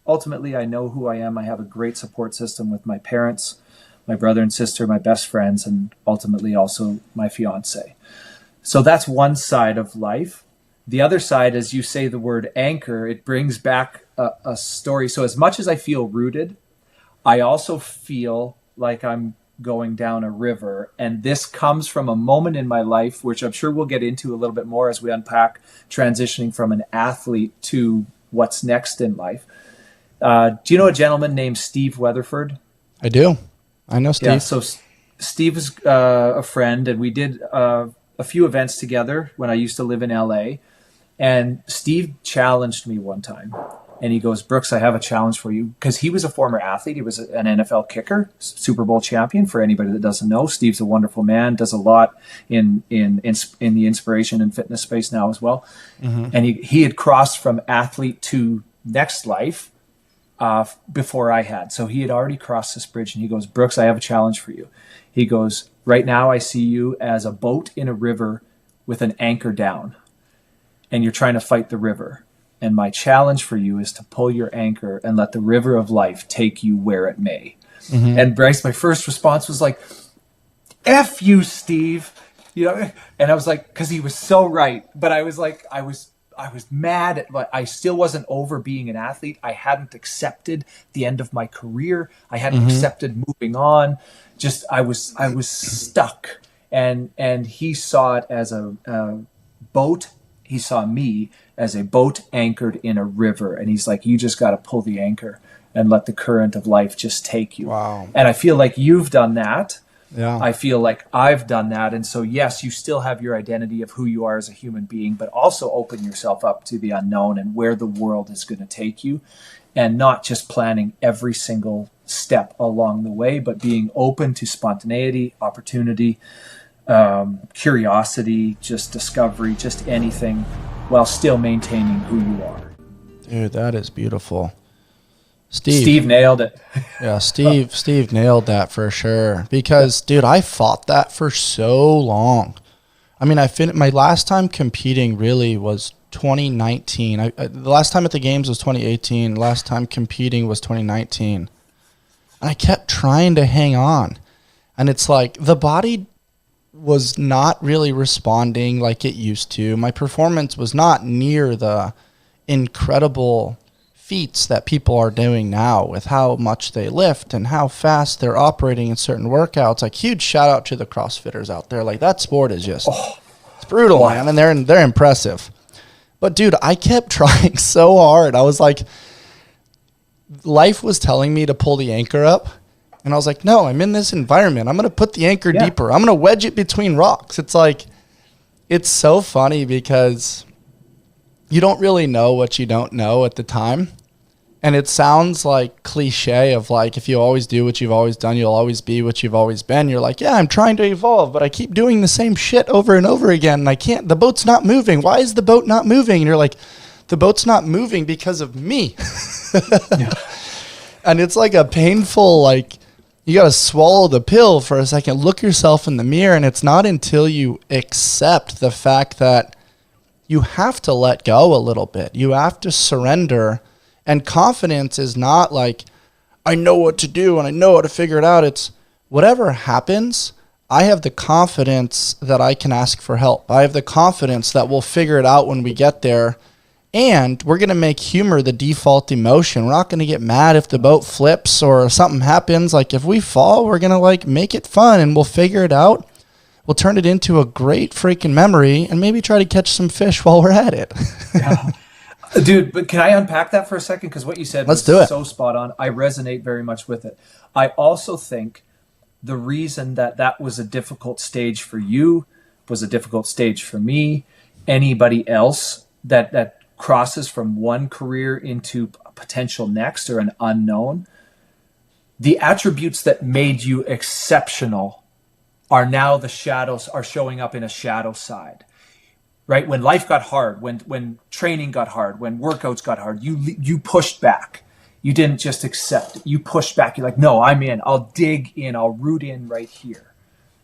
ultimately I know who I am. I have a great support system with my parents, my brother and sister, my best friends, and ultimately also my fiance. So that's one side of life. The other side, as you say the word anchor, it brings back a story. So as much as I feel rooted, I also feel like I'm going down a river. And this comes from a moment in my life, which I'm sure we'll get into a little bit more as we unpack transitioning from an athlete to what's next in life. Do you know a gentleman named Steve Weatherford? I do. I know Steve. Yeah, so Steve is a friend, and we did a few events together when I used to live in LA. And Steve challenged me one time. And he goes, Brooks, I have a challenge for you. Because he was a former athlete. He was an NFL kicker, Super Bowl champion. For anybody that doesn't know, Steve's a wonderful man, does a lot in the inspiration and fitness space now as well. Mm-hmm. And he had crossed from athlete to next life before I had. So he had already crossed this bridge. And he goes, Brooks, I have a challenge for you. He goes, right now I see you as a boat in a river with an anchor down. And you're trying to fight the river. And my challenge for you is to pull your anchor and let the river of life take you where it may. Mm-hmm. And Bryce, my first response was like, F you, Steve. And I was like, because he was so right. But I was like, I was mad at, but I still wasn't over being an athlete. I hadn't accepted the end of my career. I hadn't accepted moving on. Just I was stuck. And he saw it as a boat. He saw me as a boat anchored in a river. And he's like, you just got to pull the anchor and let the current of life just take you. Wow. And I feel like you've done that. Yeah. I feel like I've done that. And so, yes, you still have your identity of who you are as a human being, but also open yourself up to the unknown and where the world is going to take you, and not just planning every single step along the way, but being open to spontaneity, opportunity, curiosity, just discovery, just anything, while still maintaining who you are. Dude, that is beautiful. Steve nailed it. Yeah, Steve nailed that for sure. Because, dude, I fought that for so long. I mean, my last time competing really was 2019. The last time at the games was 2018. Last time competing was 2019. And I kept trying to hang on. And it's like the body was not really responding like it used to. My performance was not near the incredible feats that people are doing now with how much they lift and how fast they're operating in certain workouts. Like, huge shout out to the CrossFitters out there. Like, that sport is just it's brutal, man, and they're impressive. But dude, I kept trying so hard. I was like, life was telling me to pull the anchor up. And I was like, no, I'm in this environment. I'm going to put the anchor deeper. I'm going to wedge it between rocks. It's like, it's so funny because you don't really know what you don't know at the time. And it sounds like cliche of like, if you always do what you've always done, you'll always be what you've always been. You're like, yeah, I'm trying to evolve, but I keep doing the same shit over and over again. And I can't, the boat's not moving. Why is the boat not moving? And you're like, the boat's not moving because of me. Yeah. And it's like a painful, like, you got to swallow the pill for a second, look yourself in the mirror. And it's not until you accept the fact that you have to let go a little bit. You have to surrender. And confidence is not like, I know what to do and I know how to figure it out. It's whatever happens, I have the confidence that I can ask for help. I have the confidence that we'll figure it out when we get there. And we're going to make humor the default emotion. We're not going to get mad if the boat flips or something happens. Like, if we fall, we're going to like make it fun and we'll figure it out. We'll turn it into a great freaking memory and maybe try to catch some fish while we're at it. Yeah. Dude, but can I unpack that for a second? Because what you said was so spot on. I resonate very much with it. I also think the reason that was a difficult stage for you was a difficult stage for me, anybody else that crosses from one career into a potential next or an unknown, the attributes that made you exceptional are now the shadows are showing up in a shadow side, right? When life got hard, when training got hard, when workouts got hard, you pushed back. You didn't just accept it. You pushed back. You're like, no, I'm in. I'll dig in. I'll root in right here.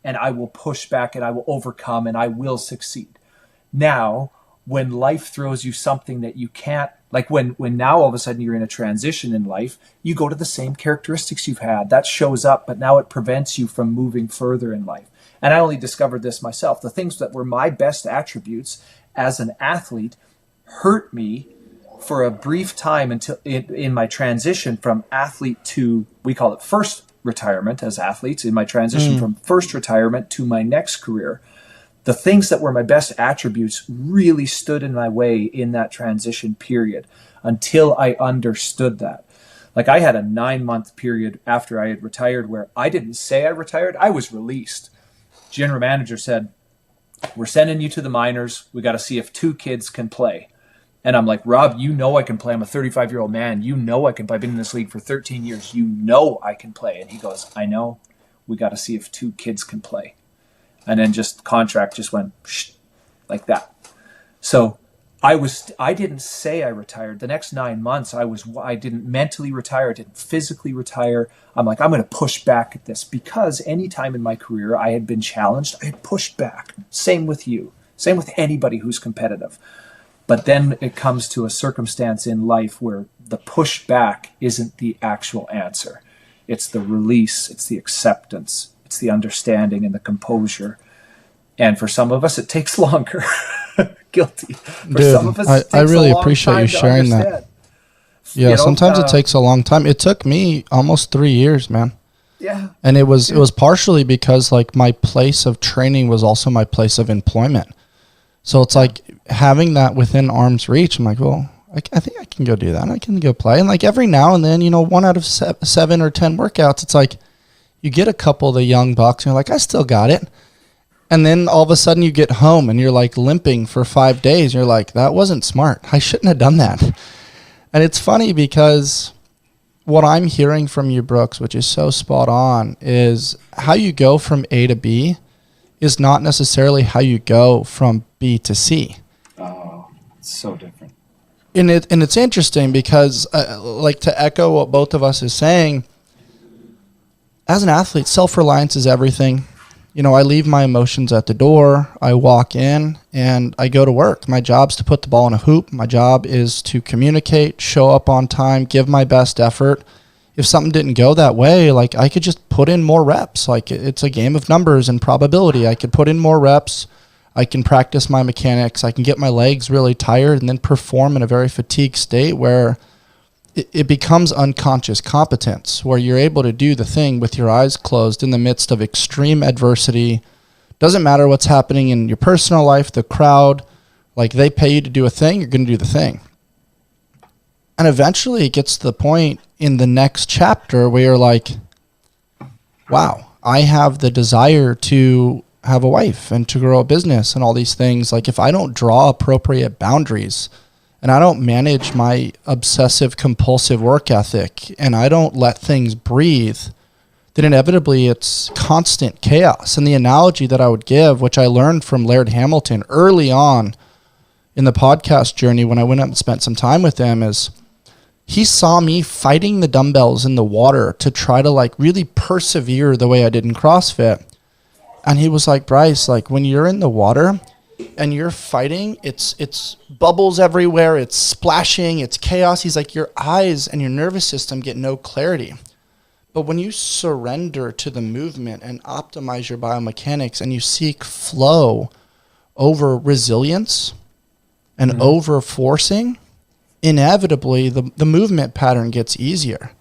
And I will push back and I will overcome and I will succeed. Now, when life throws you something that you can't, like when now all of a sudden you're in a transition in life, you go to the same characteristics you've had. That shows up, but now it prevents you from moving further in life. And I only discovered this myself. The things that were my best attributes as an athlete hurt me for a brief time until in my transition from athlete to, we call it first retirement as athletes, in my transition from first retirement to my next career. The things that were my best attributes really stood in my way in that transition period until I understood that. Like I had a 9-month period after I had retired where I didn't say I retired, I was released. General manager said, we're sending you to the minors. We got to see if 2 kids can play. And I'm like, Rob, you know I can play. I'm a 35-year-old man. You know I can play. I've been in this league for 13 years. You know I can play. And he goes, I know. We got to see if 2 kids can play. And then just contract just went like that. So I didn't say I retired. The next 9 months, I didn't mentally retire. I didn't physically retire. I'm like, I'm going to push back at this because any time in my career I had been challenged, I had pushed back. Same with you. Same with anybody who's competitive. But then it comes to a circumstance in life where the pushback isn't the actual answer. It's the release. It's the acceptance. It's the understanding and the composure. And for some of us, it takes longer. Guilty. For Dude, some of us, it takes I really a long appreciate time you to sharing that. understand. Yeah, You know, sometimes it takes a long time. It took me almost 3 years, man. Yeah. And it was partially because like my place of training was also my place of employment. So it's like having that within arm's reach. I'm like, well, I think I can go do that. I can go play. And like every now and then, 1 out of 7 or 10 workouts, it's like you get a couple of the young bucks and you're like, I still got it. And then all of a sudden you get home and you're like limping for 5 days. You're like, that wasn't smart. I shouldn't have done that. And it's funny because what I'm hearing from you, Brooks, which is so spot on, is how you go from A to B is not necessarily how you go from B to C. Oh, it's so different. And it's interesting because, like to echo what both of us is saying, as an athlete, self-reliance is everything. I leave my emotions at the door. I walk in and I go to work. My job's to put the ball in a hoop. My job is to communicate, show up on time, give my best effort. If something didn't go that way, like I could just put in more reps. Like it's a game of numbers and probability. I could put in more reps. I can practice my mechanics. I can get my legs really tired and then perform in a very fatigued state where it becomes unconscious competence, where you're able to do the thing with your eyes closed in the midst of extreme adversity. Doesn't matter what's happening in your personal life, the crowd, like they pay you to do a thing, you're going to do the thing. And eventually it gets to the point in the next chapter where you're like, wow, I have the desire to have a wife and to grow a business and all these things. Like if I don't draw appropriate boundaries and I don't manage my obsessive compulsive work ethic and I don't let things breathe, then inevitably it's constant chaos. And the analogy that I would give, which I learned from Laird Hamilton early on in the podcast journey when I went up and spent some time with him, is he saw me fighting the dumbbells in the water to try to like really persevere the way I did in CrossFit. And he was like, Bryce, like when you're in the water and you're fighting, it's bubbles everywhere, it's splashing, it's chaos. He's like, your eyes and your nervous system get no clarity. But when you surrender to the movement and optimize your biomechanics and you seek flow over resilience and over forcing, inevitably the movement pattern gets easier.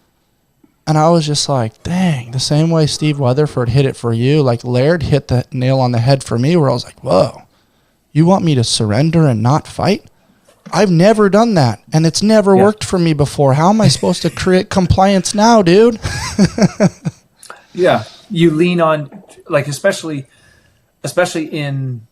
And I was just like, dang, the same way Steve Weatherford hit it for you, like Laird hit the nail on the head for me, where I was like, whoa, you want me to surrender and not fight? I've never done that, and it's never worked for me before. How am I supposed to create compliance now, dude? Yeah, you lean on, like, especially in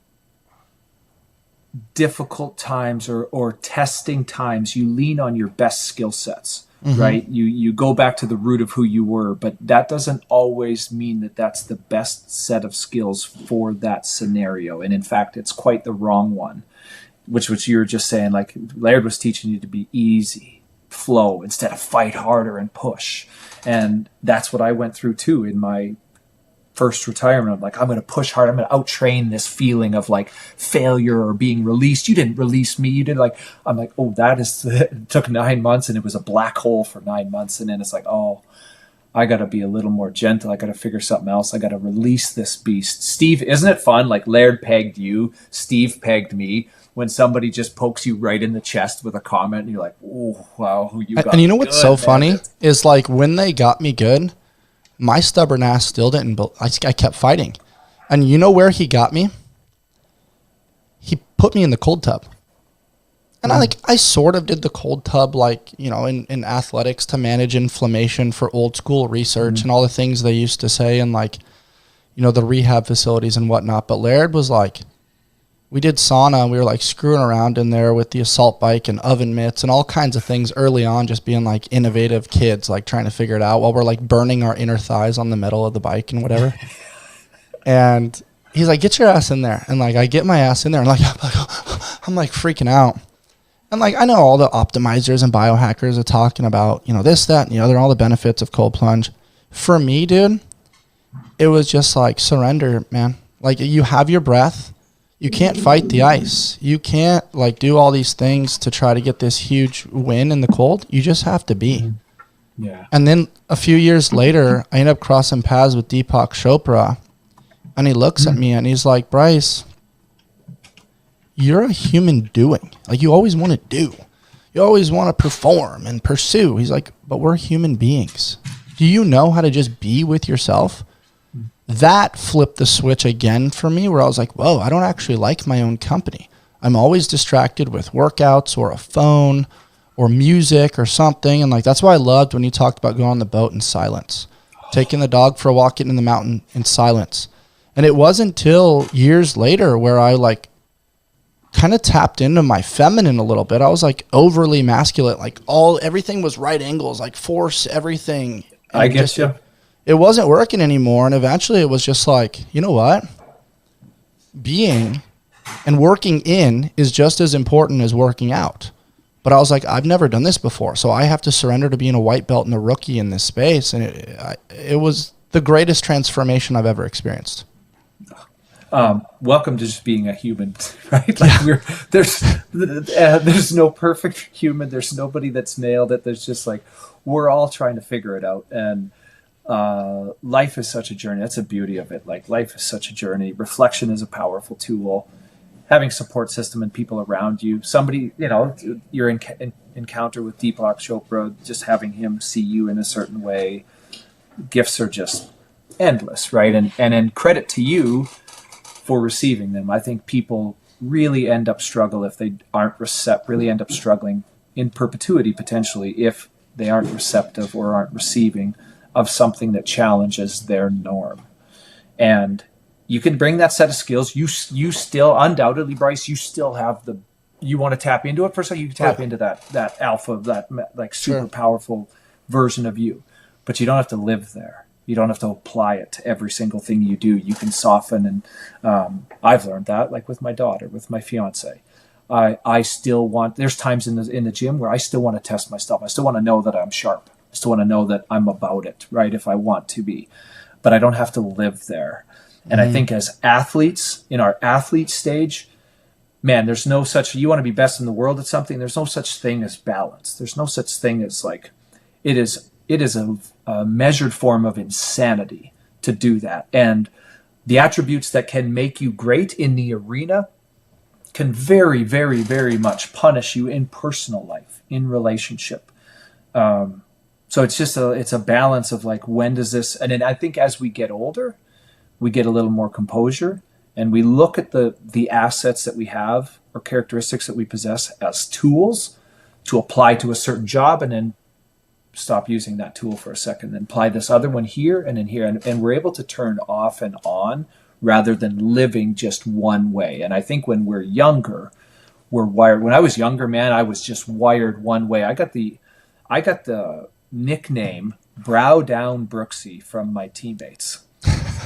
difficult times or testing times, you lean on your best skill sets, right? You go back to the root of who you were, but that doesn't always mean that that's the best set of skills for that scenario. And in fact, it's quite the wrong one, which you were just saying, like Laird was teaching you to be easy, flow, instead of fight harder and push. And that's what I went through too in my first retirement. I'm like, I'm going to push hard. I'm going to outtrain this feeling of like failure or being released. You didn't release me. You did like, I'm like, oh, it took 9 months and it was a black hole for 9 months. And then it's like, oh, I got to be a little more gentle. I got to figure something else. I got to release this beast. Steve, isn't it fun? Like Laird pegged you, Steve pegged me. When somebody just pokes you right in the chest with a comment and you're like, oh, wow, who you got. And you know what's so funny is like when they got me good, my stubborn ass still didn't. I kept fighting. And you know where he got me? He put me in the cold tub. And I sort of did the cold tub, like, you know, in athletics to manage inflammation for old school research and all the things they used to say and like, you know, the rehab facilities and whatnot. But Laird was like, we did sauna and we were like screwing around in there with the assault bike and oven mitts and all kinds of things early on, just being like innovative kids, like trying to figure it out while we're like burning our inner thighs on the metal of the bike and whatever. And he's like, get your ass in there. And like, I get my ass in there and like, I'm like freaking out. And like, I know all the optimizers and biohackers are talking about, you know, this, that, and the other, all the benefits of cold plunge. For me, dude, it was just like surrender, man. Like you have your breath. You can't fight the ice. You can't like do all these things to try to get this huge win in the cold. You just have to be. Yeah. And then a few years later, I end up crossing paths with Deepak Chopra. And he looks at me and he's like, Bryce, you're a human doing. Like you always want to do. You always want to perform and pursue. He's like, but we're human beings. Do you know how to just be with yourself? That flipped the switch again for me where I was like, whoa, I don't actually like my own company. I'm always distracted with workouts or a phone or music or something. And like, that's why I loved when you talked about going on the boat in silence, taking the dog for a walk, getting in the mountain in silence. And it wasn't until years later where I like kind of tapped into my feminine a little bit. I was like overly masculine, like everything was right angles, like force everything. I get you. It wasn't working anymore. And eventually it was just like, you know what? Being and working in is just as important as working out. But I was like, I've never done this before. So I have to surrender to being a white belt and a rookie in this space. And it was the greatest transformation I've ever experienced. Welcome to just being a human, right? Like there's no perfect human. There's nobody that's nailed it. There's just like, we're all trying to figure it out. And life is such a journey. That's the beauty of it. Like life is such a journey. Reflection is a powerful tool. Having support system and people around you. Somebody, you know, your encounter with Deepak Chopra, just having him see you in a certain way. Gifts are just endless, right? And credit to you for receiving them. I think people really end up struggling if they aren't really end up struggling in perpetuity potentially if they aren't receptive or aren't receiving of something that challenges their norm. And you can bring that set of skills. You still, undoubtedly, Bryce, you still have you want to tap into it for a second, you can tap into that alpha, that like super powerful version of you. But you don't have to live there. You don't have to apply it to every single thing you do. You can soften. And I've learned that, like with my daughter, with my fiance. I still want, there's times in the gym where I still want to test myself. I still want to know that I'm sharp. I still want to know that I'm about it, right? If I want to be, but I don't have to live there. And I think as athletes in our athlete stage, man, there's no such, you want to be best in the world at something. There's no such thing as balance. There's no such thing as like, it is a measured form of insanity to do that. And the attributes that can make you great in the arena can very, very, very much punish you in personal life, in relationship. So it's just it's a balance of like, when does this, and then I think as we get older, we get a little more composure and we look at the assets that we have or characteristics that we possess as tools to apply to a certain job, and then stop using that tool for a second, then apply this other one here and then here. And we're able to turn off and on rather than living just one way. And I think when we're younger, we're wired. When I was younger, man, I was just wired one way. I got the nickname Brow Down Brooksy from my teammates.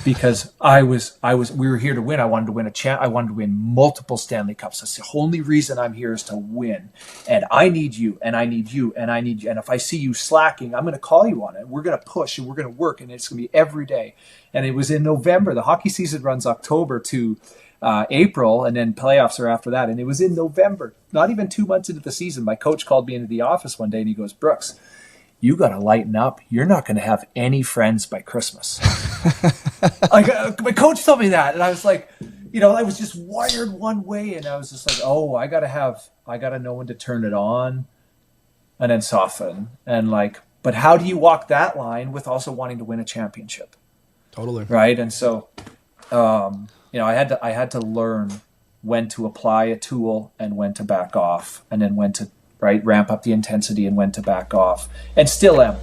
because we were here to win. I wanted to win I wanted to win multiple Stanley Cups. That's the only reason I'm here, is to win. And I need you, and I need you, and I need you. And if I see you slacking, I'm going to call you on it. We're going to push, and we're going to work, and it's going to be every day. And it was in November. The hockey season runs October to April, and then playoffs are after that. And it was in November, not even 2 months into the season. My coach called me into the office one day, and he goes, Brooks, you got to lighten up. You're not going to have any friends by Christmas. My coach told me that. And I was like, I was just wired one way. And I was just like, oh, I got to know when to turn it on and then soften. And but how do you walk that line with also wanting to win a championship? Totally. Right. And so, I had to learn when to apply a tool and when to back off, and then when to ramp up the intensity and when to back off, and still am.